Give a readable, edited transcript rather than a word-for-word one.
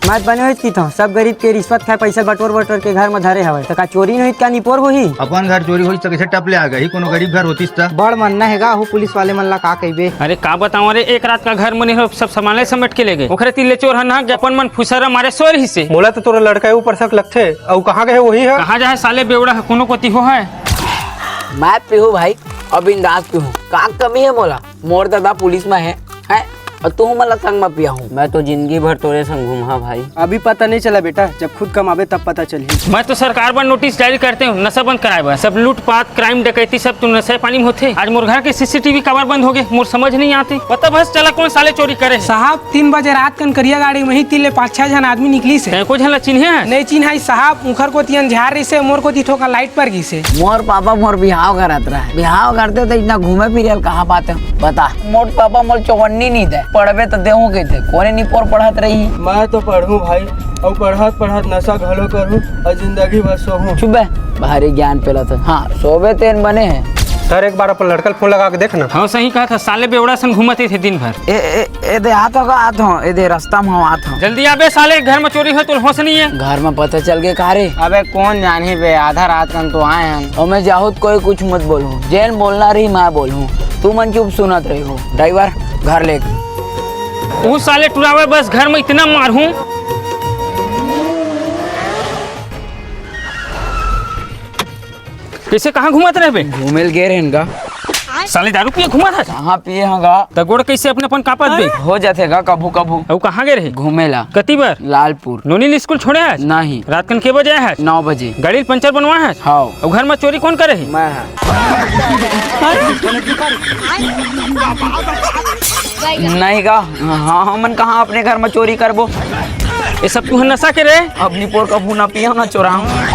मत बने हुई थी सब गरीब के रिश्वत खाए पैसा बटोर के घर में धरे हवे तो का चोरी नहीं का निपोर होही। अपन घर चोरी होई तो कैसे टपले आ गई कोनो गरीब घर होतीस त बड़ मन्ना हैगा हो पुलिस वाले मन ला का कहिबे। अरे का बताऊं रे एक रात का घर मने सब सामान समेट के ले गए ओखरे तिले चोर हन अपन मन फुसरा मारे सोर ही से मोला तो तोरा लड़का ऊपर शक लगथे और कहाँ गए वही है कहाँ जाए साले बेवड़ा कोनो कोती हो है। मैं पीहू भाई और बिंदास पीहू का कमी है मोला मोर दादा पुलिस में है और तू मला संग में पिया हूँ। मैं तो जिंदगी भर तोरे संग घूमा भाई। अभी पता नहीं चला बेटा जब खुद कमावे तब पता चली। मैं तो सरकार पर नोटिस जारी करते हूँ नशा बंद कराए सब लूटपाट क्राइम डकैती सब तो नशे पानी में होते। आज मोर घर के सीसीटीवी कवर बंद हो गए मोर समझ नहीं आती पता बस चला कौन साले चोरी करे। साहब 3 बजे रात कन करिया गाड़ी वही तिले 5-6 जन आदमी निकली से को झला चिन्हे नहीं चिन्हाई साहब मुखर को तियन झार रही से मोर को ती ठोका लाइट पर गई से। मोर पापा मोर बिहाव करत रहा है बिहाव करते तो इतना घूमे फिरे कहाँ पाते बता। मोर पापा मोर चौवन्नी नहीं दे पढ़बे तो देहू के थे कोने नहीं पढ़त रही। मैं तो पढ़ूं भाई और पढ़त नशा घलो करूं और जिंदगी भर सोहूं। चुप भारी ज्ञान पेला था। हाँ सोबे तेन बने हैं सर एक बार अपन लड़का फोन लगा के देखना। हाँ सही कहा था साले बेवड़ा सन घूमते थे दिन भर। ए दे आता का आत हूँ ए दे रास्ता में हम आत हूँ। जल्दी आबे साले घर में चोरी हो तो होश नहीं है। घर में पता चल गए कारे। अबे कौन जानी बे आधा रात कन तो आए हम और मैं जाहूँ कोई कुछ मत बोलूँ जेन बोलना रही मैं बोलूँ तू मन चुप सुनत रही हो। ड्राइवर घर ले वो साले टुरावे बस घर में इतना मारूं कैसे कहाँ घुमाते रहे बे घूमेल गे रहे इनका साले दारू पिए घुमा था कहाँ पिए होगा तो गोड़ कैसे अपने अपन कापत बे हो जातेगा कभू कभू। और कहाँ गए रहे घूमेला कती बार लालपुर नोनी स्कूल छोड़े है नहीं रात कन के बजे आया है 9 बजे गाड़ी पंचर बनवा है। हाँ और घर में चोरी कौन करे है मैं नहीं का हाँ हमन कहाँ अपने घर में चोरी करबो ये सब तू नशा के रहे अपनी पोर कभू ना पिया ना चोराऊं।